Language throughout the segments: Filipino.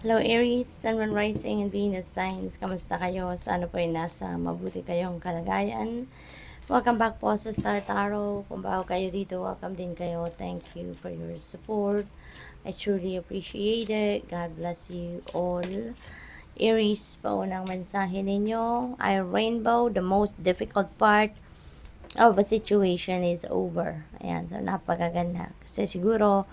Hello Aries, Sun, Moon, Rising, and Venus signs. Kamusta kayo? Sana po ay nasa mabuti kayong kalagayan. Welcome back po sa Star Tarot. Kung bago kayo dito, welcome din kayo. Thank you for your support. I truly appreciate it. God bless you all. Aries, paunang mensahe ninyo ay rainbow. The most difficult part of a situation is over. Ayan, so napakaganda. Kasi siguro,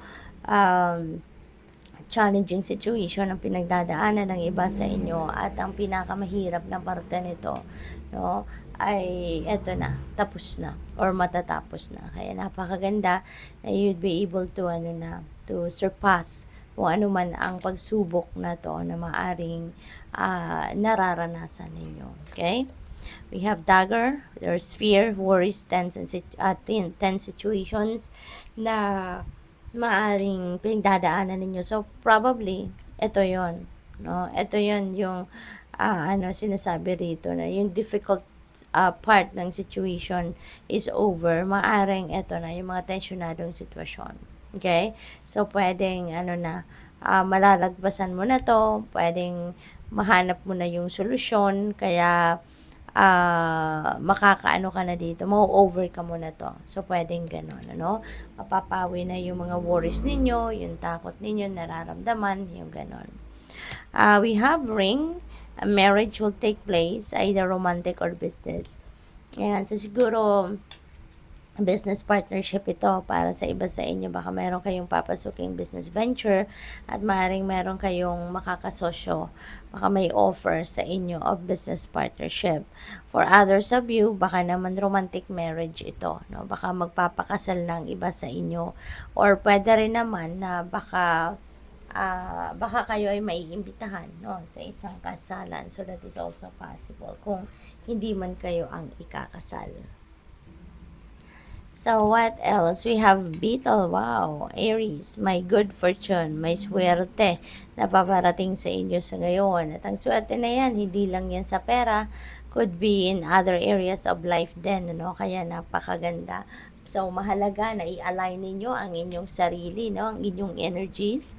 challenging situation ang pinagdadaanan ng iba sa inyo at ang pinakamahirap na parte nito, no, ay eto na, tapos na or matatapos na. Kaya napakaganda na you'd be able to to surpass kung ano man ang pagsubok na to na maaring nararanasan ninyo. Okay? We have dagger, there's fear, worries, tense situations na maaring pinagdadaanan ninyo. So, probably, ito yon, no? Ito yon yung, sinasabi rito na yung difficult part ng situation is over. Maaring ito na, yung mga tensionadong sitwasyon. Okay? So, pwedeng, malalagpasan mo na to, pwedeng mahanap mo na yung solusyon, kaya, makakaano ka na dito, ma-overcome mo na to. So, pwedeng ganun, ano? Mapapawi na yung mga worries ninyo, yung takot ninyo, nararamdaman, yung ganun. We have ring, a marriage will take place, either romantic or business. Ayan, so siguro, business partnership ito para sa iba sa inyo. Baka meron kayong papasuking business venture at maaaring meron kayong makakasosyo. Baka may offer sa inyo of business partnership. For others of you, baka naman romantic marriage ito. No? Baka magpapakasal ng iba sa inyo. Or pwede rin naman na baka kayo ay maiimbitahan, no, sa isang kasalan. So that is also possible kung hindi man kayo ang ikakasal. So, what else? We have Beetle. Wow. Aries, may good fortune, may swerte na paparating sa inyo sa ngayon. At ang swerte na yan, hindi lang yan sa pera, could be in other areas of life din, no? Kaya napakaganda. So, mahalaga na i-align ninyo ang inyong sarili, no? Ang inyong energies.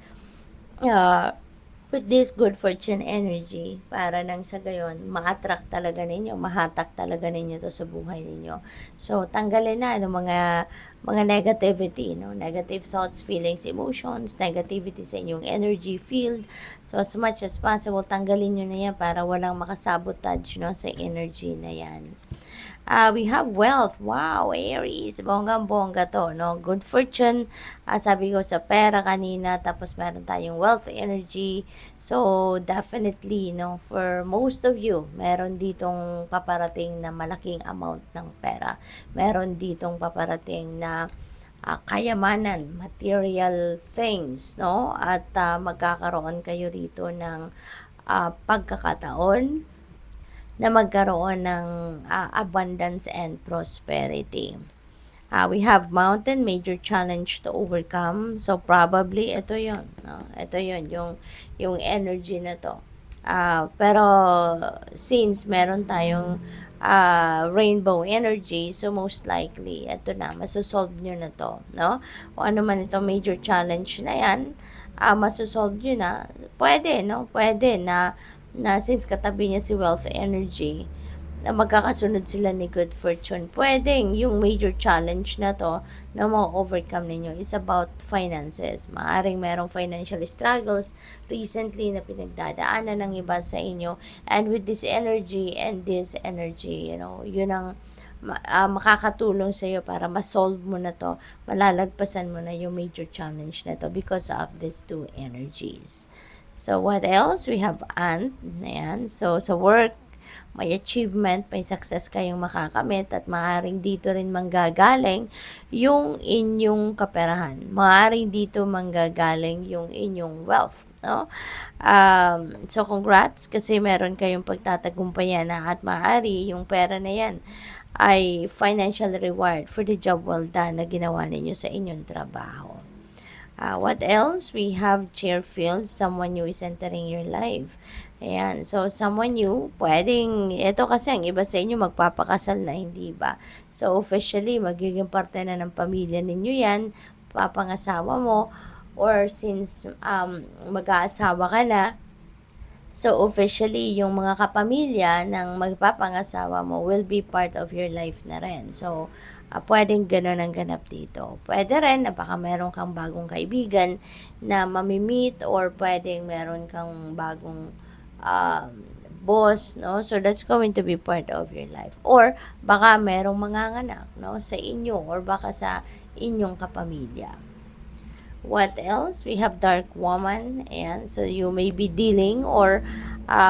With this good fortune energy, para nang sa gayon, ma-attract talaga ninyo, mahatak talaga ninyo to sa buhay ninyo. So, tanggalin na yung mga negativity, no? Negative thoughts, feelings, emotions, negativity sa inyong energy field. So, as much as possible, tanggalin nyo na yan para walang makasabotage, no, sa energy na yan. We have wealth. Wow, Aries. Bonggang-bongga to, no? Good fortune. Sabi ko sa pera kanina, tapos meron tayong wealth energy. So, definitely, no, for most of you, meron ditong paparating na malaking amount ng pera. Meron ditong paparating na kayamanan, material things, no? At magkakaroon kayo dito ng pagkakataon na magkaroon ng abundance and prosperity. We have mountain, major challenge to overcome. So, probably, ito yun. No? Ito yun, yung energy na to. Pero, since meron tayong rainbow energy, so most likely, ito na, masosolve nyo na to. No? O ano man ito, major challenge na yan, masosolve nyo na. Pwede, no? Pwede na since katabi niya si wealth energy, na magkakasunod sila ni good fortune, pwedeng yung major challenge na to na ma-overcome ninyo is about finances. Maaring merong financial struggles recently na pinagdadaanan ng iba sa inyo, and with this energy and this energy, you know, yun ang makakatulong sa iyo para ma-solve mo na to, malalagpasan mo na yung major challenge na to because of these two energies. So, what else? We have ant. Ayan. So, sa work, may achievement, may success kayong makakamit at maaaring dito rin manggagaling yung inyong kaperahan. Maaaring dito manggagaling yung inyong wealth. No? So, congrats kasi meron kayong pagtatagumpayan na at maaari yung pera na yan ay financial reward for the job well done na ginawa ninyo sa inyong trabaho. What else? We have Cheerfield, someone new is entering your life. Ayan, so someone new, pwedeng, ito kasi ang iba sa inyo magpapakasal na, hindi ba? So officially, magiging parte na ng pamilya ninyo yan, papangasawa mo, or since mag-aasawa ka na, So, officially, yung mga kapamilya ng magpapangasawa mo will be part of your life na rin. So, puwedeng gano'n ang ganap dito. Puwede rin na baka meron kang bagong kaibigan na mami-meet or puwedeng meron kang bagong, um, boss, 'no? So, that's going to be part of your life. Or baka merong manganganak, 'no, sa inyo or baka sa inyong kapamilya. What else? We have dark woman, and so you may be dealing or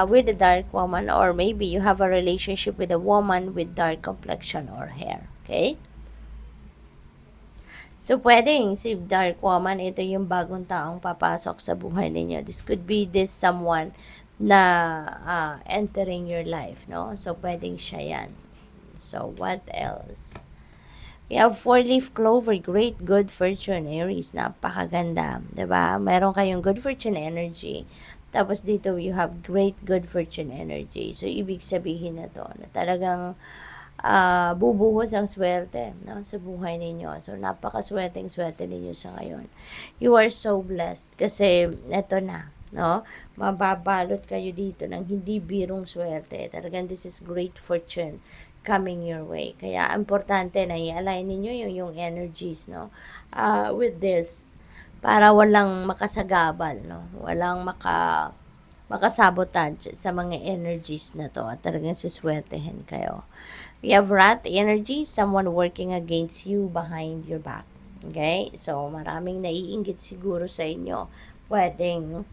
with a dark woman, or maybe you have a relationship with a woman with dark complexion or hair. Okay? So, pwedeng si dark woman, ito yung bagong taong papasok sa buhay ninyo. This could be this someone na entering your life, no? So, pwedeng siya yan. So, what else? We have four-leaf clover, great good fortune, Aries, napakaganda, 'di ba? Meron kayong good fortune energy. Tapos dito you have great good fortune energy. So ibig sabihin na 'to na talagang bubuhos ang swerte, no, sa buhay ninyo. So napakaswerteng-swerte ninyo sa ngayon. You are so blessed kasi eto na, no? Mababalot kayo dito ng hindi birong swerte. Talagang this is great fortune coming your way. Kaya importante na i-align ninyo yung energies, no, with this para walang makasagabal, no, walang makasabotage sa mga energies na to at talagang siswertehin kayo. We have rat energy, someone working against you behind your back. Okay? So, maraming naiinggit siguro sa inyo. Pwedeng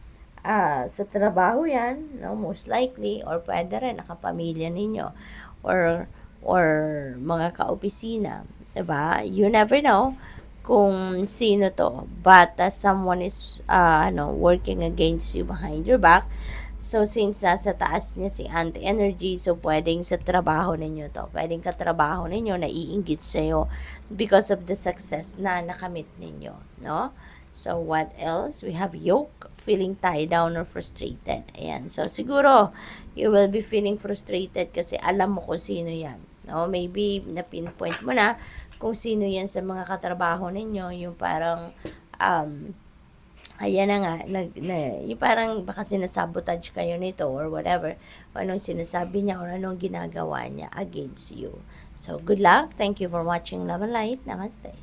sa trabaho yan, no, most likely, or pwede rin nakapamilya ninyo, or mga kaopisina, 'di ba? You never know kung sino 'to, but someone is working against you behind your back. So, since nasa taas niya si anti-energy, so pwedeng sa trabaho ninyo 'to. Pwedeng katrabaho ninyo naiinggit sa'yo because of the success na nakamit ninyo, no? So, what else? We have yoke, feeling tied down or frustrated. Ayan. So, siguro, you will be feeling frustrated kasi alam mo kung sino yan. No? Maybe, na-pinpoint mo na kung sino yan sa mga katrabaho ninyo. Yung parang, ayan na nga, yung parang baka sinasabotage kayo nito or whatever. Kung anong sinasabi niya or anong ginagawa niya against you. So, good luck. Thank you for watching Love and Light. Namaste.